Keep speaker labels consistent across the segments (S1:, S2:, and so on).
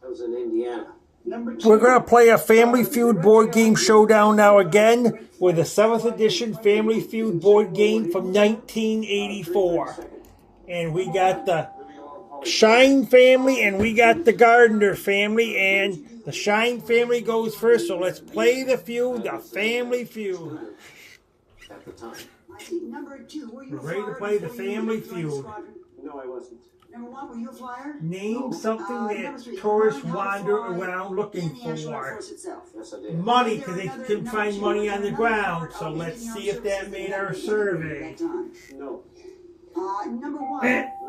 S1: I was in Indiana.
S2: We're going to play a Family Feud board game showdown now again with a 7th edition Family Feud board game from 1984. And we got the Shine family and we got the Gardner family, and the Shine family goes first, so let's play the feud, the Family Feud.
S1: At the time.
S2: We're ready to play the Family Feud.
S1: No, I wasn't.
S3: Number 1, were you a flyer?
S2: Name something that tourists wander around looking for.
S1: Yes, I did.
S2: Money, because they can find money on the ground. So let's see if that made our survey.
S1: No.
S3: Number 1.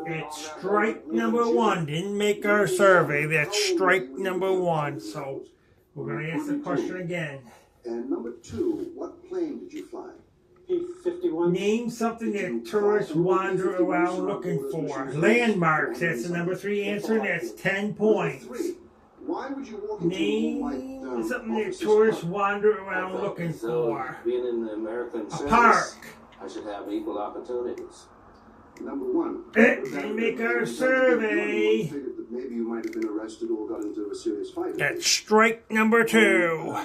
S2: It's strike number 1. Didn't make our survey. That's strike number 1. So we're going to ask the question again.
S4: And number 2, what plane did you fly?
S1: P-51.
S2: Name something that tourists wander around looking for. Landmarks. That's the number 3 answer, and that's 10 points.
S4: Why would you walk into a room
S2: Name
S4: like
S2: something that tourists wander around looking for.
S1: Being in the American
S2: A
S1: service,
S2: park.
S1: I should have equal opportunities.
S4: Number 1.
S2: Didn't make our survey.
S4: Figured that maybe you might have been arrested or got into a serious fight.
S2: That's strike number 2.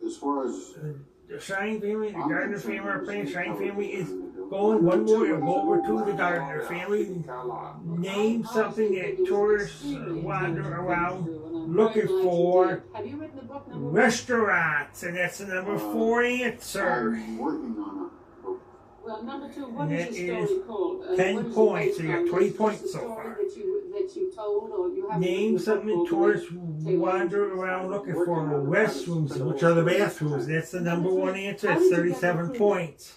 S4: As far as
S2: The Shine family, the Gardner family are playing. Shine family is going one more. It'll go over to the Gardner family. Name something that tourists wander around looking for. Restaurants, and that's the number 4 answer.
S4: I'm working on a
S5: Well, number 2, what
S2: And
S5: is
S2: that
S5: the story
S2: is
S5: called?
S2: 10 points, so you got 20 points so far.
S5: That you told, or you have
S2: Name something that tourists wander around looking for. Restrooms, which are the bathrooms. That's the number 1 answer. It's 37 points.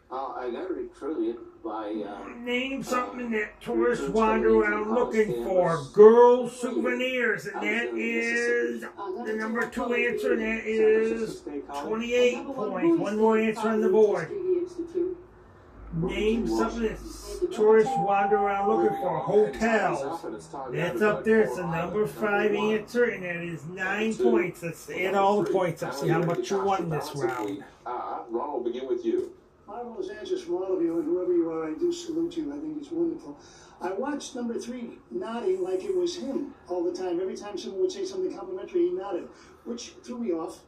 S1: I got recruited by...
S2: Name something that tourists wander around looking for. Girls' souvenirs, and that is the number 2 answer, and that is 28 points. One more answer on the board. Name something that tourists wander around looking for. Hotels. That's up there. It's the number 5 answer, and that is 9 points. Let's add all the points up. See how much you won this round.
S6: Ron, we'll begin with you.
S7: Marvelous answers from all of you, and whoever you are, I do salute you. I think it's wonderful. I watched number 3 nodding like it was him all the time. Every time someone would say something complimentary, he nodded, which threw me off.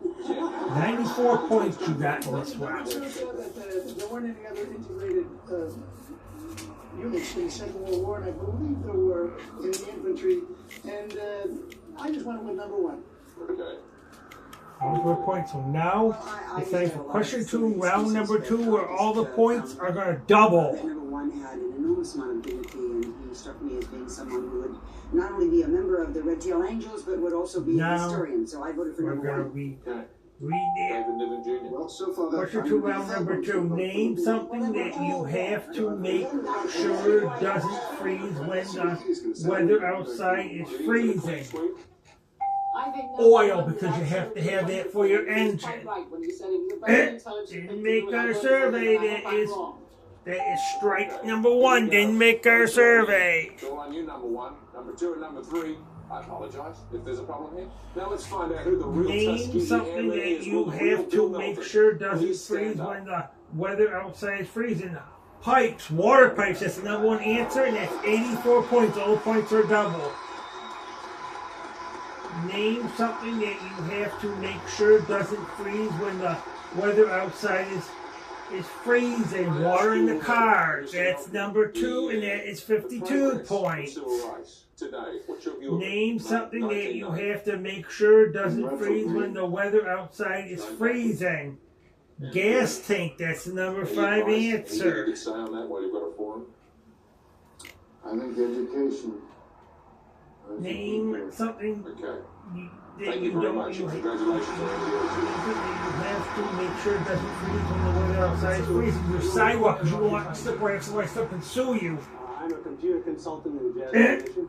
S2: 94 points you got in this round.
S7: There weren't any other integrated units in the Second World War, and I believe there were in the infantry. And I just went with number 1.
S6: Okay.
S2: 94 points. So now it's time for question 2, round number 2, where all the points are going to double.
S3: Number 1 had an enormous amount of dignity, and he struck me as being someone who would not only be a member of the Red Tail Angels, but would also be a historian. So I voted for
S2: We're
S3: number 1.
S2: going to
S6: Okay.
S2: read it.
S6: David Niven Jr.
S4: well, so far that
S2: Question 2, round number 2. Name something that you have to make sure doesn't freeze when the weather outside is freezing. Oil, because you have to have that for your engine. Didn't make our survey. That is strike number 1. Didn't make our survey.
S6: Go on you, number 1. Number 2 and number 3. I apologize if there's a problem here. Now let's find out who the real
S2: Name
S6: Tuskegee
S2: something
S6: Airman
S2: that
S6: is.
S2: you
S6: Will the real
S2: have
S6: Bill
S2: to make
S6: Melton
S2: sure doesn't
S6: please stand
S2: freeze
S6: up?
S2: when the weather outside is freezing. Pipes, water pipes. That's the number 1 answer, and that's 84 points. All the points are double. Name something that you have to make sure doesn't freeze when the weather outside is freezing. Water in the cars. That's number 2, and that is 52 points.
S6: Civil rights today. What's your view of it?
S2: Name something that you have to make sure doesn't freeze when the weather outside is freezing. Gas tank. That's the number 5
S6: Anything you
S2: answer.
S6: could say on that while you've got a forum?
S4: I think education.
S2: Name something
S6: Okay.
S2: that
S6: Thank
S2: you
S6: you very
S2: don't
S6: much.
S2: you
S6: Congratulations.
S2: have to make sure it doesn't freeze when the weather outside is freezing. Your sidewalk, because you don't want to slip right if somebody slip and sue you.
S1: I'm a computer consultant in Jazz Edition.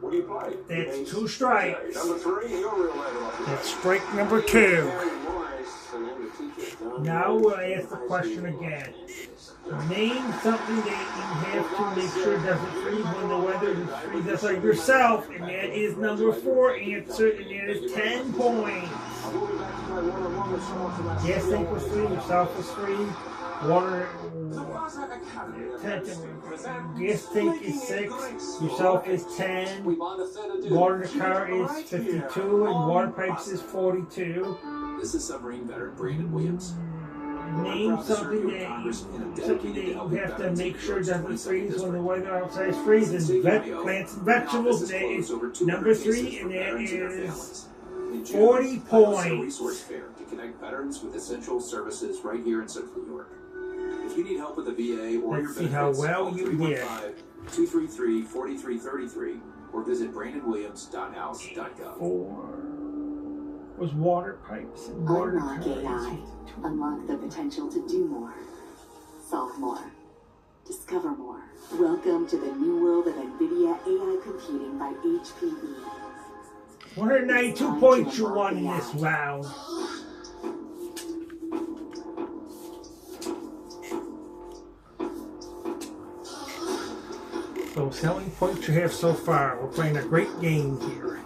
S6: What do you play?
S2: That's 2
S6: Okay.
S2: strikes.
S6: Number 3, your real name.
S2: That's strike number 2.
S1: Harry Morris, and I'm the teacher.
S2: Now we'll ask the question again. Name something that you have to make sure doesn't freeze when the weather is freezing. That's like yourself, and that is number 4 answer, and that is 10 points. Gas tank was free, yourself was free. Water.
S6: The Plaza Academy of
S2: Gas tank is 6. Yourself is 10.
S6: We bind a third of
S2: Water in the car is 52, and water pipes is 42.
S8: This is submarine veteran Brandon Williams.
S2: Name something that you have to make sure doesn't freeze when the weather outside is freezing. Plants and vegetables, that is number 3, and that is 40 points.
S8: Resource fair to connect veterans with essential services right here in Central New York. If you need help with the VA or your
S2: Let's see how well you did.
S8: 233-4333 or visit brandonwilliams.house.gov.
S2: 4 was water pipes and water
S9: Unlock AI. Unlock the potential to do more, solve more, discover more. Welcome to the new world of NVIDIA AI computing by HPE.
S2: 192 points you won in this round. So how many points you have so far? We're playing a great game here.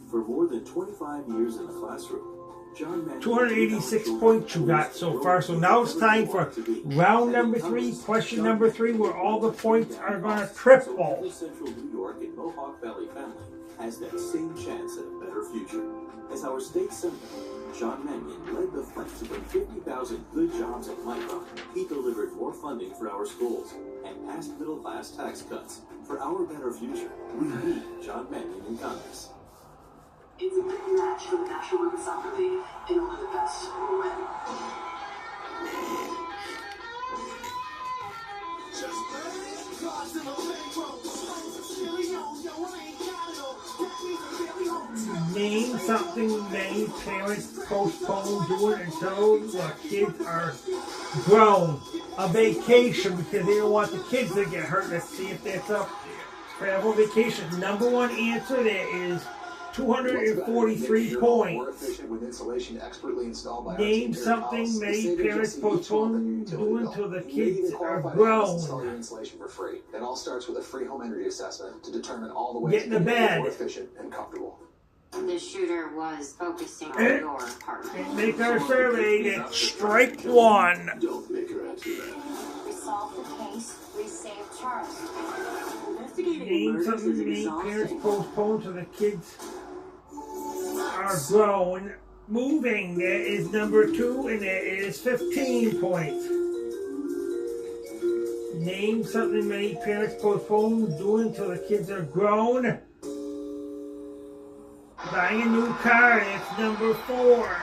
S8: For more than 25 years in the classroom, John Mann
S2: 286 points you got so far. So now it's time for round number 3, question number 3, where all the points are going to triple.
S8: Every Central New York and Mohawk Valley family has that same chance at a better future. As our state senator, John Mannion led the fight to bring 50,000 good jobs at Micron. He delivered more funding for our schools and passed middle-class tax cuts for our better future. We need John Mannion in Congress.
S10: It's a big match for the National Women's Soccer League, and only the best will win.
S2: Name something many parents postpone doing until the kids are grown. A vacation, because they don't want the kids to get hurt. Let's see if that's a travel vacation. Number 1 answer there is 243 points. Name something many parents postpone doing until the kids are grown.
S11: Install your insulation for free. It all starts with a free home energy assessment to determine all the ways
S2: Get in the bed.
S11: more efficient and comfortable.
S12: The shooter was focusing on your apartment.
S2: Make our survey. That's strike 1.
S11: Don't make her answer that.
S12: We solved the case. We saved Charles.
S2: Name something many parents postpone till the kids are grown. Moving, that is number 2, and that is 15 points. Name something many parents postpone doing until the kids are grown. Buying a new car, that's number 4.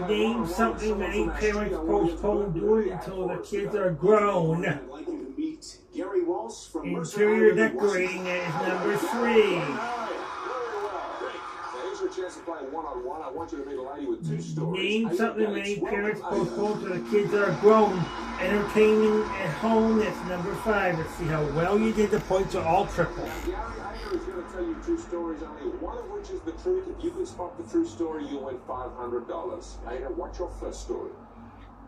S2: Name something many parents postpone doing until the kids are grown. Interior decorating, that is number 3. Name something many parents postpone till the kids are grown. Entertainment at home, that's number 5. Let's see how well you did. The points are all triple.
S6: Gary Anger is going to tell you 2 stories, only one of which is the truth. If you can spot the true story, you'll win $500. Anger, what's your first story?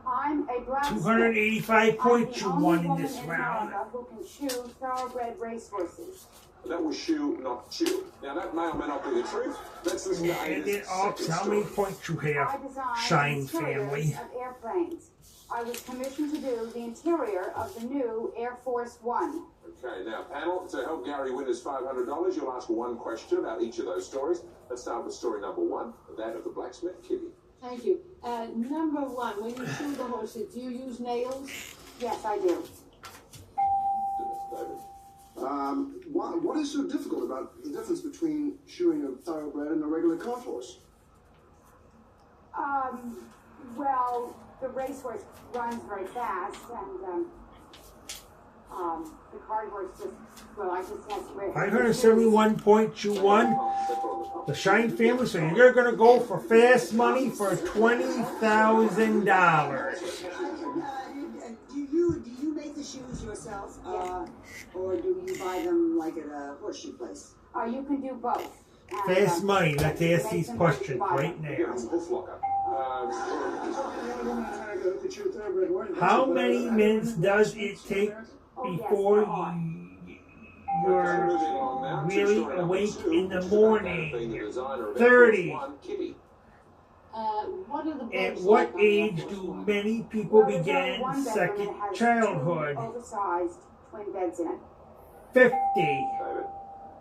S5: I'm a black
S2: 285 points you won in this round.
S5: who can shoe thoroughbred racehorses.
S6: That was shoe, not chew. Now that may or may not be the truth. Let's listen to
S2: And
S6: Anger's
S2: then off,
S6: second
S2: how
S6: story.
S2: many points you
S5: I
S2: have?
S5: designed
S2: Shine
S5: the interiors
S2: family.
S5: of airplanes. I was commissioned to do the interior of the new Air Force One.
S6: Okay, now panel, to help Gary win his $500, you'll ask 1 question about each of those stories. Let's start with story number 1, that of the blacksmith kitty.
S5: Thank you. Number 1, when you shoe the horses, do you use nails? Yes, I do.
S6: David.
S4: What is so difficult about the difference between shoeing a thoroughbred and a regular cart horse?
S5: Well, the racehorse runs very fast, and the cart horse just, well, I just have to wear.
S2: 571 points you won. The Shine family, so you're going to go for fast money for $20,000.
S3: Do you make the shoes yourself, or do you buy them like at a horseshoe place?
S5: You can do both.
S2: Fast money. Let's ask these questions right now. How many minutes does it take before you're really awake in the morning? 30. At what age do many people begin second childhood? 50.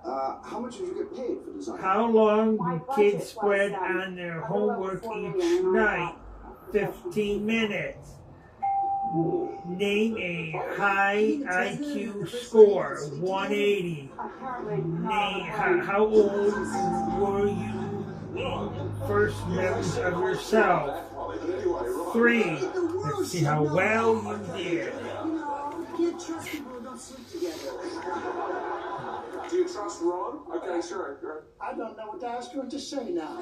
S4: How much did you get paid for design?
S2: How long do kids spread on their homework each night? 15 minutes. Name a high IQ score. 180. Name how old were you in first memories of yourself? 3. Let's see how well you did.
S3: You can't trust people who don't sleep together.
S6: Do you trust Ron? Okay, sure.
S7: I don't know what to ask you or to say now.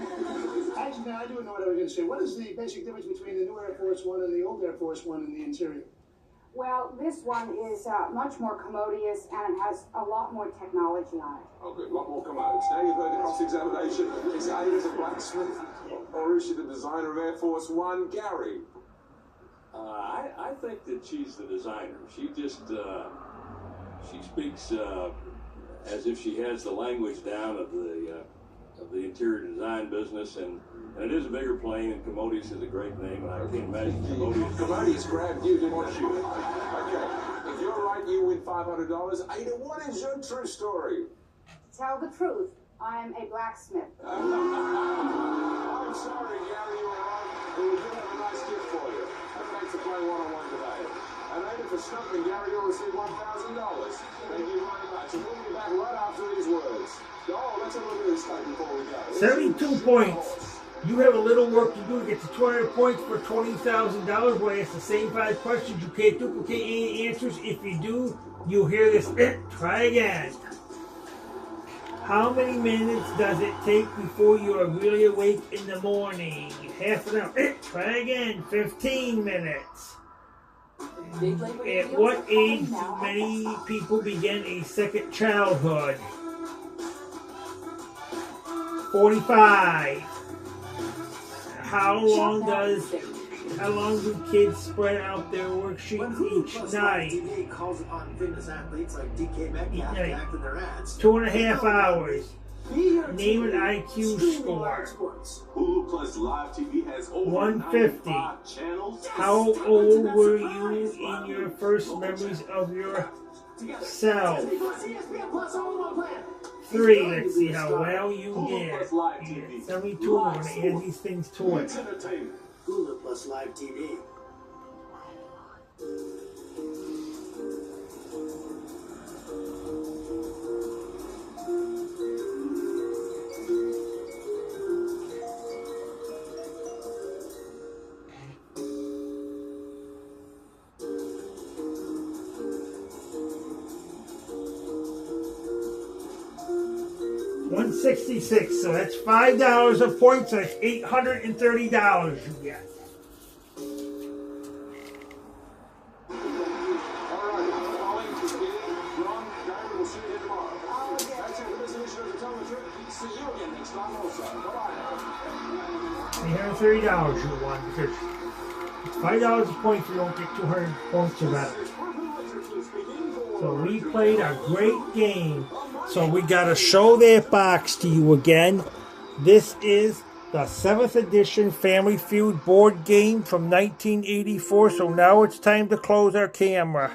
S7: Actually, I do know what I was going to say. What is the basic difference between the new Air Force One and the old Air Force One in the interior?
S5: Well, this one is much more commodious and it has a lot more technology on it.
S6: Oh, good. A lot more commodes. Now you've heard the cross-examination. Is Ada's a blacksmith? Or is she the designer of Air Force One? Gary?
S13: I think that she's the designer. She just, she speaks as if she has the language down of the interior design business, and it is a bigger plane, and Commodious is a great name, and I can't imagine
S6: Commodious grabbed you, didn't you? Okay. If you're right, you win $500. Ada, what is your true story?
S5: To tell the truth, I am a blacksmith.
S6: I'm sorry, Gary, you were wrong, but we do have a nice gift for you. Thanks for playing one-on-one today. And Ada, for stumping Gary, you'll receive $1,000. Thank you very much. And we'll be back right after these words. Oh, let's have a look at this stuff before we go.
S2: 72 points. You have a little work to do to get to 200 points for $20,000. We'll ask the same 5 questions. You can't duplicate any answers. If you do, you'll hear this. Try again. How many minutes does it take before you are really awake in the morning? Half an hour. Try again. 15 minutes. At what age do many people begin a second childhood? 45. How long do kids spread out their worksheets each night? 2.5 hours. Name an IQ score.
S8: Hulu Plus Live TV has over
S2: 150. How old were you in your first memories of yourself? 3. Let's see how well you did. 72. We're going to add these things to it.
S7: Hulu Plus Live TV.
S2: $166, so that's $5 a point, so that's $830 you get. $830 you won because it's $5 a point if you don't get 200 points or better. So we played a great game. So we got to show that box to you again. This is the 7th edition Family Feud board game from 1984. So now it's time to close our camera.